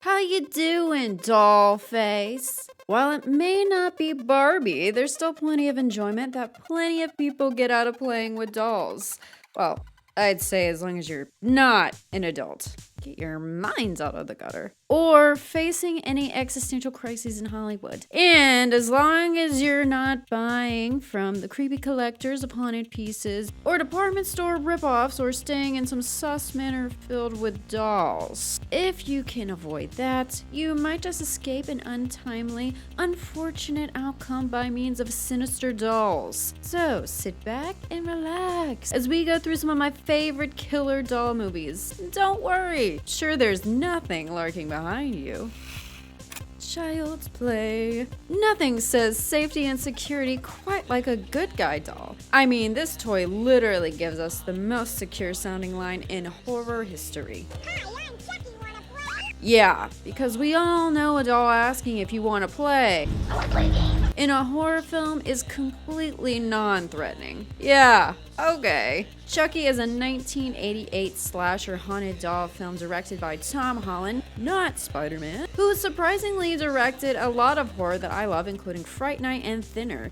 How you doing, doll face? While it may not be Barbie, there's still plenty of enjoyment that plenty of people get out of playing with dolls. Well, I'd say as long as you're not an adult. Get your minds out of the gutter. Or facing any existential crises in Hollywood. And as long as you're not buying from the creepy collectors of haunted pieces, or department store ripoffs, or staying in some sus manor filled with dolls. If you can avoid that, you might just escape an untimely, unfortunate outcome by means of sinister dolls. So sit back and relax as we go through some of my favorite killer doll movies. Don't worry, sure there's nothing lurking behind you. Child's play. Nothing says safety and security quite like a good guy doll. I mean, this toy literally gives us the most secure sounding line in horror history. Hi, I'm Chucky. Wanna play? Yeah, because we all know a doll asking if you want to play I wanna play a game. in a horror film is completely non-threatening. Yeah, okay. Chucky is a 1988 slasher haunted doll film directed by Tom Holland, not Spider-Man, who surprisingly directed a lot of horror that I love, including Fright Night and Thinner.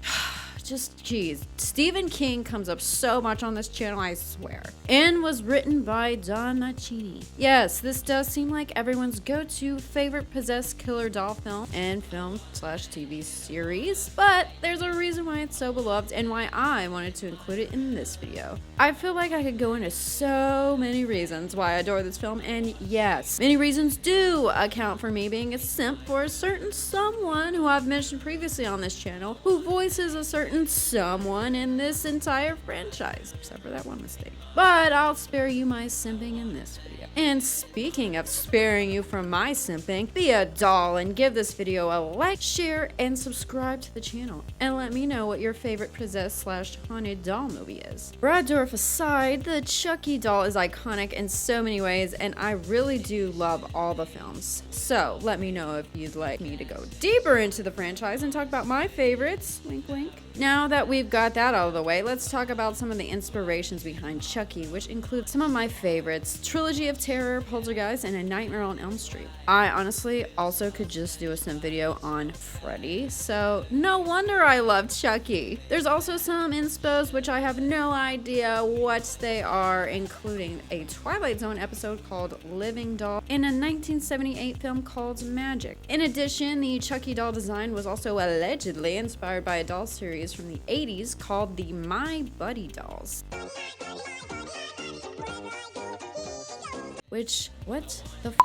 Just geez, Stephen King comes up so much on this channel, I swear. And was written by Don Mancini. Yes, this does seem like everyone's go-to favorite possessed killer doll film and film/TV series, but there's a reason why it's so beloved and why I wanted to include it in this video. I feel like I could go into so many reasons why I adore this film, and yes, many reasons do account for me being a simp for a certain someone who I've mentioned previously on this channel, who voices a certain someone in this entire franchise, except for that one mistake. But I'll spare you my simping in this video. And speaking of sparing you from my simping, be a doll and give this video a like, share, and subscribe to the channel. And let me know what your favorite possessed/haunted doll movie is. Brad Dourif aside, the Chucky doll is iconic in so many ways, and I really do love all the films. So let me know if you'd like me to go deeper into the franchise and talk about my favorites. Wink, wink. Now that we've got that out of the way, let's talk about some of the inspirations behind Chucky, which include some of my favorites: Trilogy of Terror, Poltergeist, and A Nightmare on Elm Street. I honestly also could just do a sim video on Freddy, so no wonder I love Chucky. There's also some inspos which I have no idea what they are, including a Twilight Zone episode called Living Doll and a 1978 film called Magic. In addition, the Chucky doll design was also allegedly inspired by a doll series from the 80s called the My Buddy dolls. Which, what the f?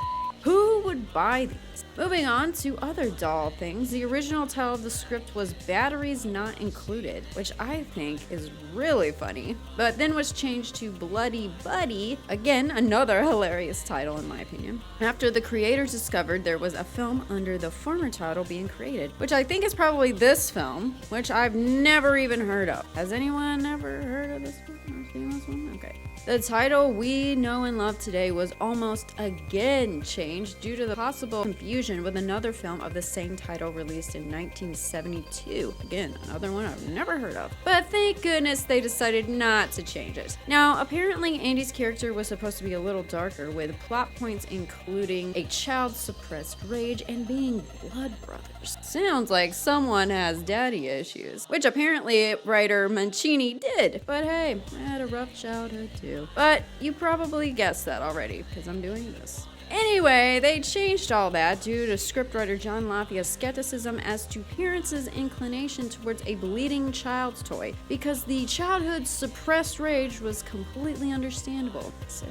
Who would buy these? Moving on to other doll things, the original title of the script was Batteries Not Included, which I think is really funny, but then was changed to Bloody Buddy, again another hilarious title in my opinion, after the creators discovered there was a film under the former title being created, which I think is probably this film, which I've never even heard of. Has anyone ever heard of this film or seen this one? Okay. The title we know and love today was almost again changed due to the possible confusion with another film of the same title released in 1972. Again, another one I've never heard of. But thank goodness they decided not to change it. Now, apparently Andy's character was supposed to be a little darker, with plot points including a child's suppressed rage and being blood brothers. Sounds like someone has daddy issues, which apparently writer Mancini did. But hey, I had a rough childhood too. But you probably guessed that already, because I'm doing this. Anyway, they changed all that due to scriptwriter John Lafia's skepticism as to parents' inclination towards a bleeding child's toy, because the childhood's suppressed rage was completely understandable. Sad.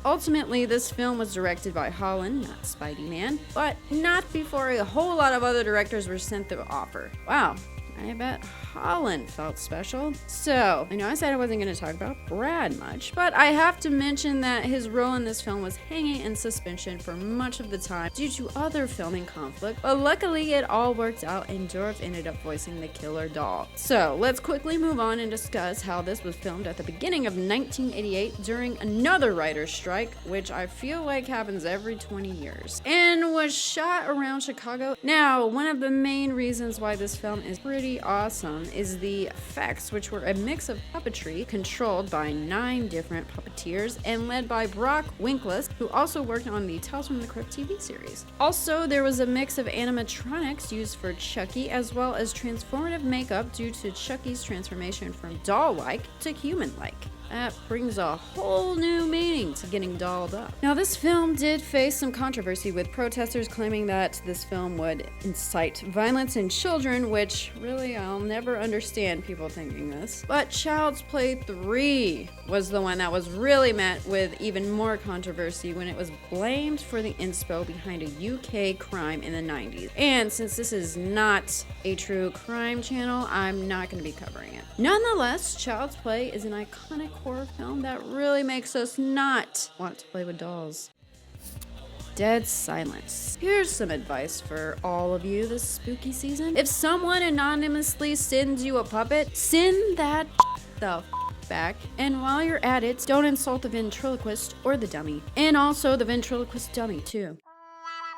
Ultimately, this film was directed by Holland, not Spidey-Man, but not before a whole lot of other directors were sent the offer. Wow. I bet Holland felt special. So, I know I said I wasn't going to talk about Brad much, but I have to mention that his role in this film was hanging in suspension for much of the time due to other filming conflict, but luckily it all worked out and Dourif ended up voicing the killer doll. So, let's quickly move on and discuss how this was filmed at the beginning of 1988 during another writer's strike, which I feel like happens every 20 years, and was shot around Chicago. Now, one of the main reasons why this film is pretty pretty awesome is the effects, which were a mix of puppetry controlled by 9 different puppeteers and led by Brock Winkless, who also worked on the Tales from the Crypt TV series. Also, there was a mix of animatronics used for Chucky, as well as transformative makeup due to Chucky's transformation from doll-like to human-like. That brings a whole new meaning to getting dolled up. Now, this film did face some controversy, with protesters claiming that this film would incite violence in children, which really I'll never understand people thinking this. But Child's Play 3 was the one that was really met with even more controversy when it was blamed for the inspo behind a UK crime in the 90s. And since this is not a true crime channel, I'm not going to be covering it. Nonetheless, Child's Play is an iconic horror film that really makes us not want to play with dolls. Dead silence. Here's some advice for all of you this spooky season. If someone anonymously sends you a puppet, send that the back, and while you're at it, don't insult the ventriloquist or the dummy. And also the ventriloquist dummy too.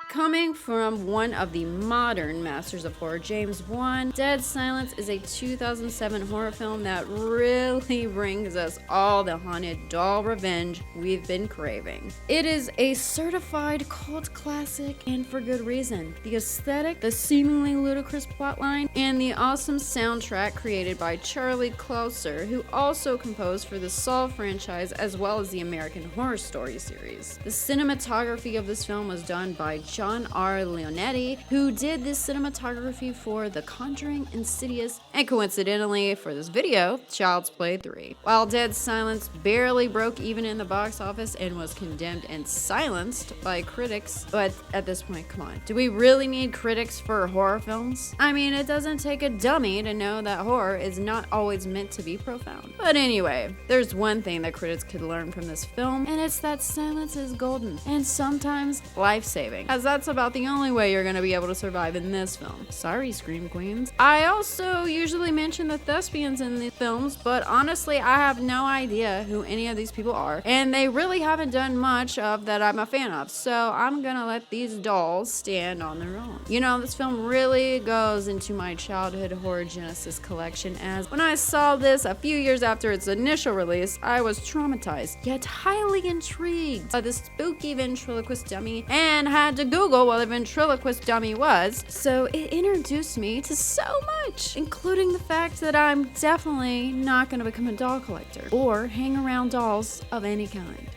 Coming from one of the modern masters of horror, James Wan, Dead Silence is a 2007 horror film that really brings us all the haunted doll revenge we've been craving. It is a certified cult classic, and for good reason. The aesthetic, the seemingly ludicrous plotline, and the awesome soundtrack created by Charlie Clouser, who also composed for the Saw franchise as well as the American Horror Story series. The cinematography of this film was done by John R. Leonetti, who did this cinematography for The Conjuring, Insidious, and coincidentally for this video, Child's Play 3. While Dead Silence barely broke even in the box office and was condemned and silenced by critics, but at this point, come on, do we really need critics for horror films? I mean, it doesn't take a dummy to know that horror is not always meant to be profound. But anyway, there's one thing that critics could learn from this film, and it's that silence is golden, and sometimes life-saving, as that's about the only way you're going to be able to survive in this film. Sorry, Scream Queens. I also usually mention the thespians in the films, but honestly, I have no idea who any of these people are, and they really haven't done much of that I'm a fan of, so I'm gonna let these dolls stand on their own. You know, this film really goes into my childhood horror genesis collection, as when I saw this a few years after its initial release, I was traumatized, yet highly intrigued by the spooky ventriloquist dummy, and had to Google what a ventriloquist dummy was, so it introduced me to so much, including the fact that I'm definitely not going to become a doll collector or hang around dolls of any kind.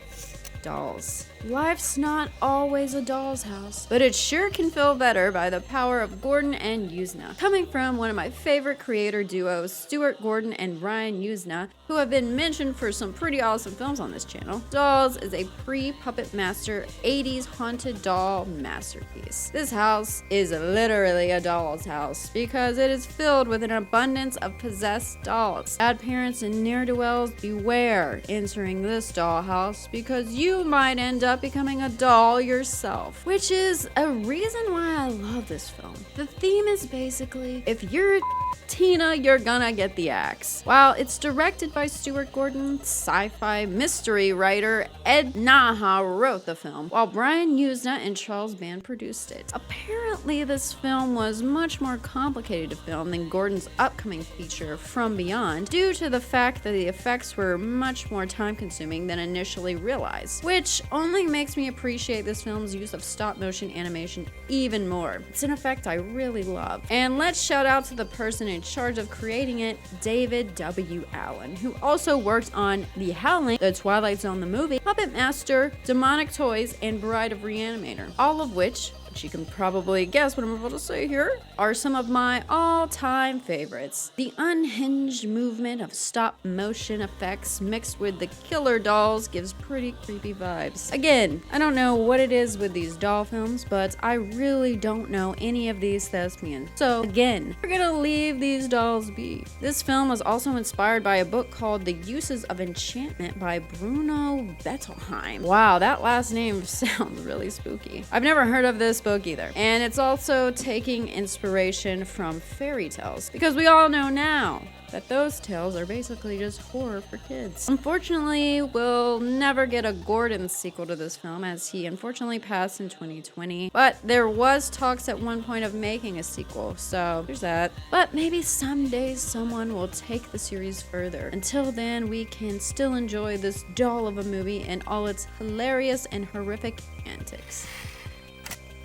Dolls. Life's not always a doll's house, but it sure can feel better by the power of Gordon and Yuzna. Coming from one of my favorite creator duos, Stuart Gordon and Ryan Yuzna, who have been mentioned for some pretty awesome films on this channel, Dolls is a pre-Puppet Master 80s haunted doll masterpiece. This house is literally a doll's house because it is filled with an abundance of possessed dolls. Bad parents and ne'er-do-wells, beware entering this dollhouse because you might end up becoming a doll yourself, which is a reason why I love this film. The theme is basically, if you're Tina, you're gonna get the axe. While it's directed by Stuart Gordon, sci-fi mystery writer Ed Naha wrote the film, while Brian Yuzna and Charles Band produced it. Apparently, this film was much more complicated to film than Gordon's upcoming feature, From Beyond, due to the fact that the effects were much more time-consuming than initially realized, which only makes me appreciate this film's use of stop-motion animation even more. It's an effect I really love. And let's shout out to the person in charge of creating it, David W. Allen, who also worked on The Howling, The Twilight Zone the movie, Puppet Master, Demonic Toys, and Bride of Reanimator, all of which you can probably guess what I'm about to say here, are some of my all-time favorites. The unhinged movement of stop-motion effects mixed with the killer dolls gives pretty creepy vibes. Again, I don't know what it is with these doll films, but I really don't know any of these thespians. So again, we're gonna leave these dolls be. This film was also inspired by a book called The Uses of Enchantment by Bruno Bettelheim. Wow, that last name sounds really spooky. I've never heard of this book either. And it's also taking inspiration from fairy tales, because we all know now that those tales are basically just horror for kids. Unfortunately, we'll never get a Gordon sequel to this film, as he unfortunately passed in 2020, but there was talks at one point of making a sequel, so there's that. But maybe someday someone will take the series further. Until then, we can still enjoy this doll of a movie and all its hilarious and horrific antics.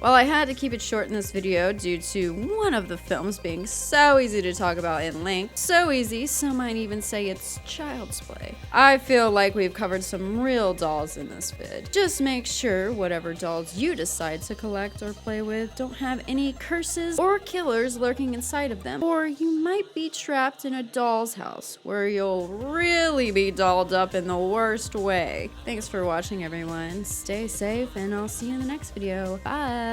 Well, I had to keep it short in this video due to one of the films being so easy to talk about in length. So easy, some might even say it's child's play. I feel like we've covered some real dolls in this vid. Just make sure whatever dolls you decide to collect or play with don't have any curses or killers lurking inside of them, or you might be trapped in a doll's house where you'll really be dolled up in the worst way. Thanks for watching, everyone. Stay safe, and I'll see you in the next video. Bye!